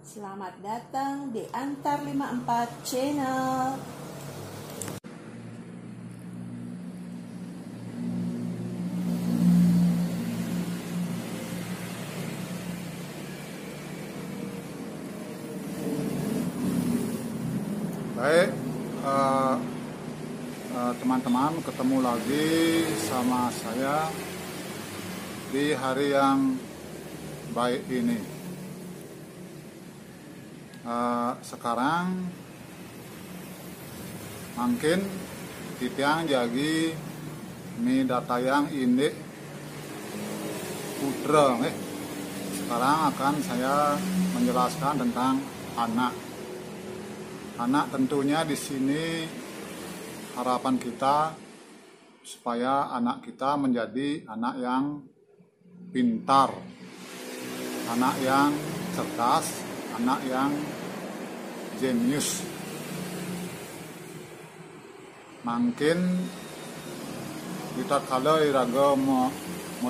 Selamat datang di Antar 54 Channel. Baik, teman-teman, ketemu lagi sama saya di hari yang baik ini. Sekarang mungkin titiang jadi mi datayang ini putra. Sekarang akan saya menjelaskan tentang anak. Anak tentunya di sini harapan kita supaya anak kita menjadi anak yang pintar, anak yang cerdas, anak yang jenius. Mungkin kita kalau iraga mau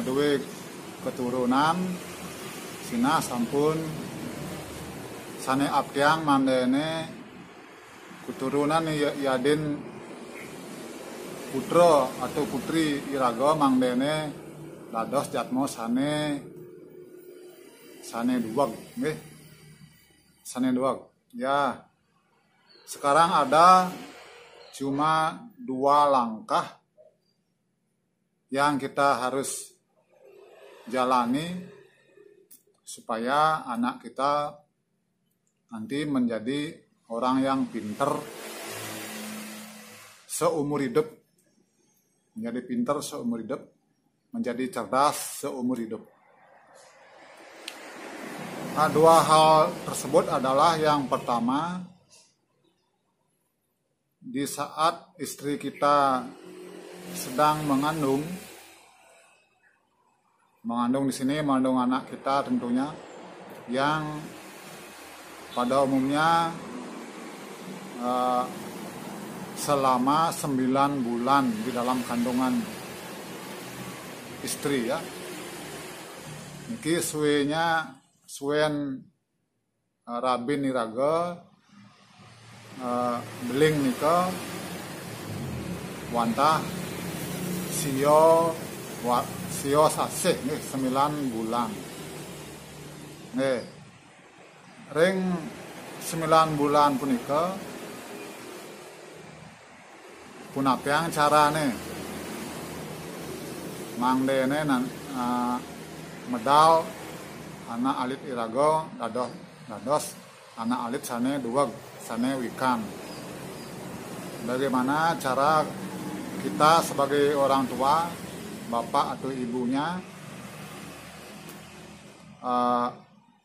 duwe keturunan sina sampun sane aptiang mandene keturunan yadin putra atau putri iraga mangdene dados jatmo sane duwag nggih. Sane duwag. Ya. Sekarang ada cuma 2 langkah yang kita harus jalani supaya anak kita nanti menjadi orang yang pinter seumur hidup, menjadi pinter seumur hidup, menjadi cerdas seumur hidup. Nah, 2 hal tersebut adalah yang pertama, di saat istri kita sedang mengandung di sini mengandung anak kita tentunya, yang pada umumnya selama 9 bulan di dalam kandungan istri ya. Niki suen rabin iraga beling nika wantah sio sasih nih 9 bulan. Nih ring 9 bulan punika punapiang carane mangdene medal anak alit irago dados anak alit sane duwag sane wikan. Bagaimana cara kita sebagai orang tua, bapak atau ibunya,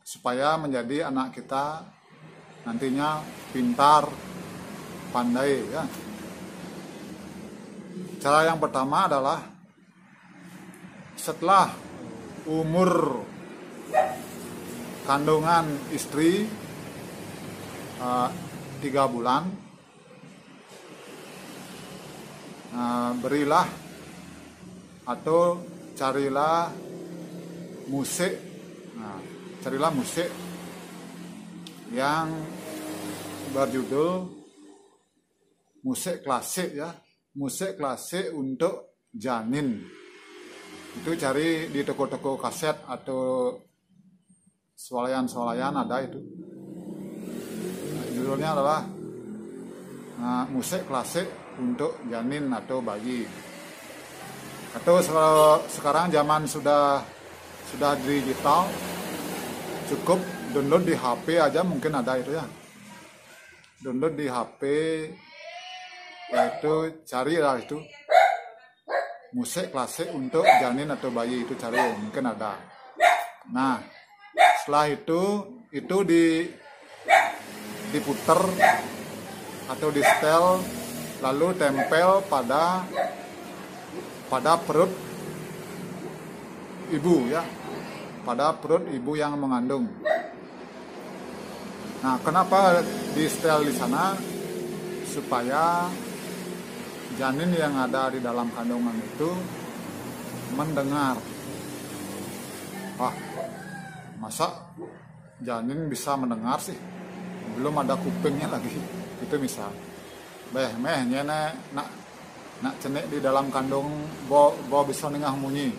supaya menjadi anak kita nantinya pintar, pandai ya. Cara yang pertama adalah setelah umur kandungan istri 3 bulan, berilah atau carilah musik, yang berjudul musik klasik ya. Musik klasik untuk janin. Itu cari di toko-toko kaset atau swalayan ada itu. Judulnya adalah musik klasik untuk janin atau bayi. Atau sekarang zaman sudah digital, cukup download di HP aja mungkin ada itu ya. Download di HP, yaitu carilah itu musik klasik untuk janin atau bayi, itu cari mungkin ada. Nah, setelah itu diputer atau di setel lalu tempel pada perut ibu ya, pada perut ibu yang mengandung. Nah, kenapa di setel di sana? Supaya janin yang ada di dalam kandungan itu mendengar, masa janin bisa mendengar sih, belum ada kupingnya lagi, itu misal. Mehnya nak cenek di dalam kandung bo bisa nengah munyi.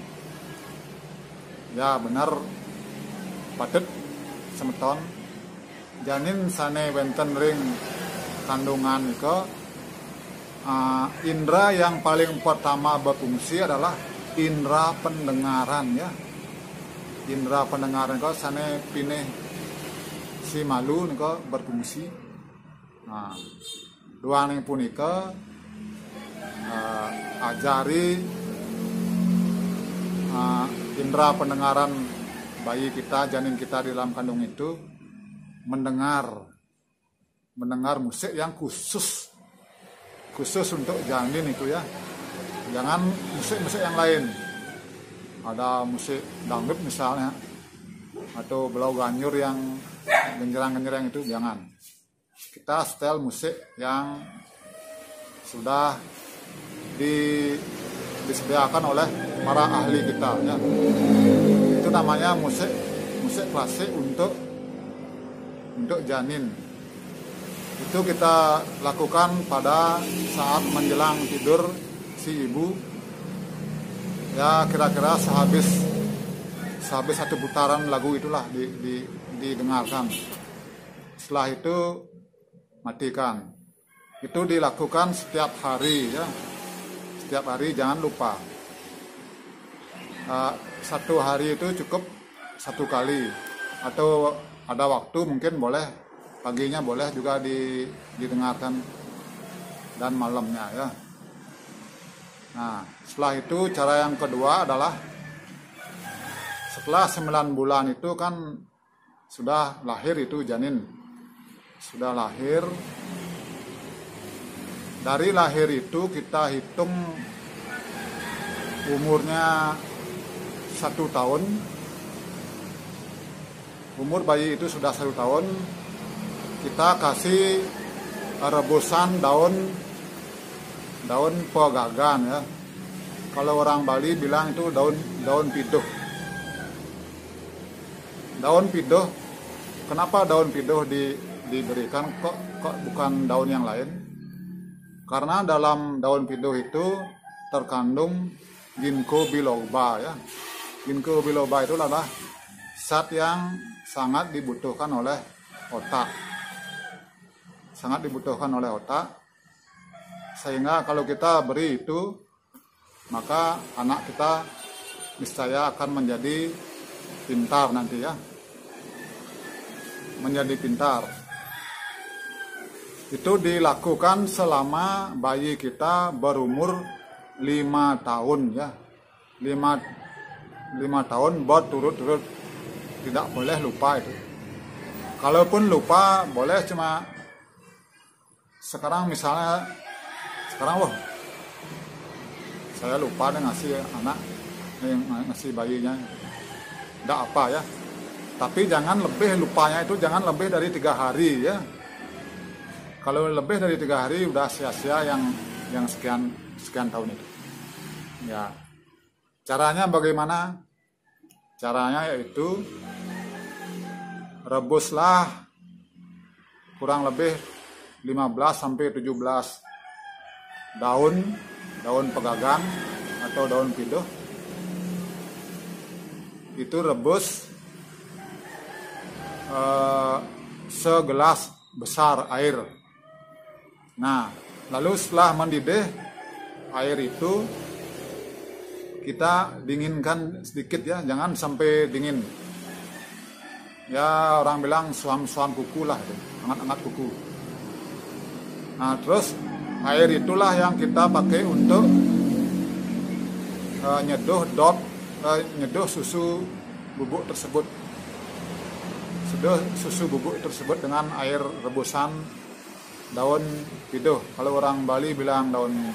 Ya benar padet semeton janin sane wenten ring kandungan ke indera yang paling pertama berfungsi adalah indera pendengaran ya. Indera pendengaran kau sane pineh si malu niko berfungsi. Nah, dua ning punika ajari indera pendengaran bayi kita, janin kita di dalam kandung itu mendengar musik yang khusus untuk janin itu ya. Jangan musik yang lain. Ada musik dangdut misalnya, atau belau ganyur yang genjerang-genjerang itu jangan. Kita setel musik yang sudah disediakan oleh para ahli kita ya. Itu namanya musik klasik untuk janin. Itu kita lakukan pada saat menjelang tidur si ibu ya, kira-kira sehabis satu putaran lagu itulah didengarkan. Setelah itu matikan. Itu dilakukan setiap hari ya, setiap hari, jangan lupa. Satu hari itu cukup satu kali, atau ada waktu mungkin boleh paginya, boleh juga didengarkan, dan malamnya ya. Nah, setelah itu cara yang kedua adalah setelah 9 bulan itu kan sudah lahir, itu janin sudah lahir. Dari lahir itu kita hitung umurnya 1 tahun. Umur bayi itu sudah 1 tahun, kita kasih rebusan daun pegagan ya. Kalau orang Bali bilang itu daun pidoh. Daun pidoh. Kenapa daun pidoh diberikan kok bukan daun yang lain? Karena dalam daun pidoh itu terkandung ginkgo biloba ya. Ginkgo biloba itu adalah zat yang sangat dibutuhkan oleh otak. Sangat dibutuhkan oleh otak. Sehingga kalau kita beri itu, maka anak kita niscaya akan menjadi pintar nanti ya. Menjadi pintar. Itu dilakukan selama bayi kita berumur 5 tahun ya. 5 tahun berturut-turut, tidak boleh lupa itu. Kalaupun lupa boleh, cuma sekarang misalnya saya lupa deh ngasih anak, ngasih bayinya, tidak apa ya. Tapi jangan lebih, lupanya itu jangan lebih dari 3 hari ya. Kalau lebih dari 3 hari udah sia-sia yang sekian tahun itu. Ya. Caranya bagaimana? Caranya yaitu rebuslah kurang lebih 15 sampai 17 daun pegagan atau daun pidoh. Itu rebus segelas besar air. Nah, lalu setelah mendidih air itu kita dinginkan sedikit ya, jangan sampai dingin. Ya, orang bilang suam-suam kuku lah, hangat-hangat kuku. Nah, terus air itulah yang kita pakai untuk nyeduh susu bubuk tersebut. Susu bubuk tersebut dengan air rebusan daun pidoh. Kalau orang Bali bilang daun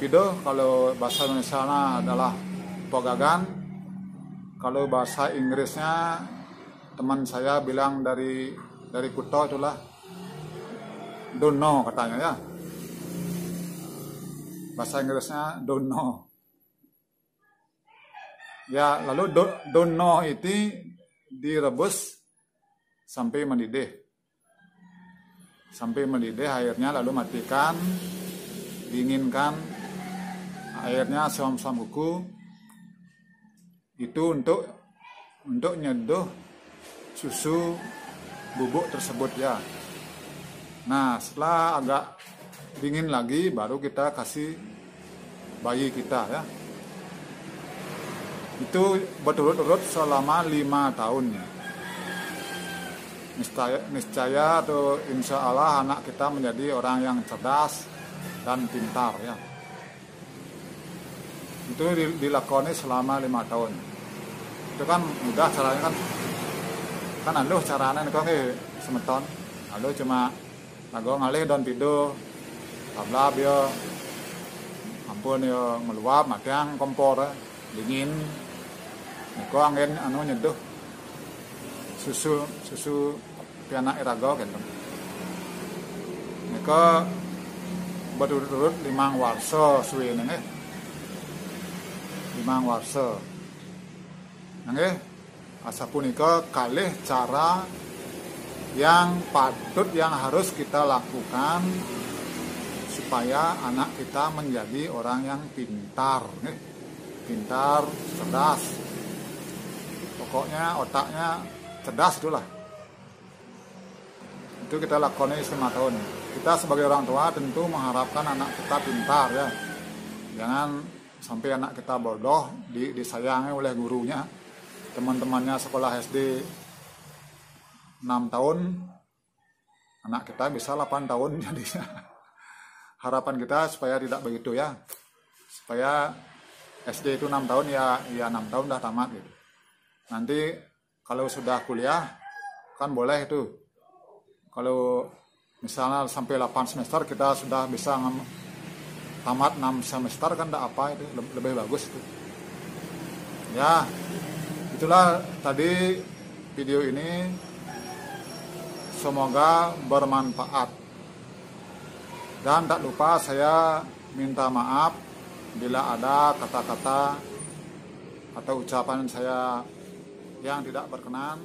pidoh, kalau bahasa Indonesia adalah pegagan. Kalau bahasa Inggrisnya teman saya bilang dari Kuto itulah don't know katanya ya. Bahasa Inggrisnya don't know. Ya, lalu don't know itu direbus sampai mendidih. Sampai mendidih airnya, lalu matikan, dinginkan airnya suam-suam kuku. Itu untuk nyeduh susu bubuk tersebut ya. Nah, setelah agak dingin lagi baru kita kasih bayi kita ya. Itu berturut-turut selama 5 tahun ya. Niscaya atau insya Allah anak kita menjadi orang yang cerdas dan pintar ya. Itu dilakoni selama 5 tahun. Itu kan mudah caranya kan aluh caranya kok semeton. Aluh cuma lagu ngalih don pido tablab yo ampun yo meluap matiang kompor dingin niko angin nyeduh susu pianak irago gitu. Niko berturut-turut 5 warsa suwe nengeh 5 warsa nengeh asapunika kalih cara yang patut yang harus kita lakukan supaya anak kita menjadi orang yang pintar, pintar, cerdas. Pokoknya otaknya cerdas itulah. Itu kita lakukan 5 tahun. Kita sebagai orang tua tentu mengharapkan anak kita pintar ya. Jangan sampai anak kita bodoh, disayangi oleh gurunya, teman-temannya sekolah SD 6 tahun, anak kita bisa 8 tahun jadinya. Harapan kita supaya tidak begitu ya. Supaya SD itu 6 tahun ya 6 tahun dah tamat gitu. Nanti kalau sudah kuliah kan boleh itu. Kalau misalnya sampai 8 semester kita sudah bisa tamat 6 semester kan tidak apa itu, lebih bagus itu. Ya, itulah tadi video ini. Semoga bermanfaat. Dan tak lupa saya minta maaf bila ada kata-kata atau ucapan saya yang tidak berkenan.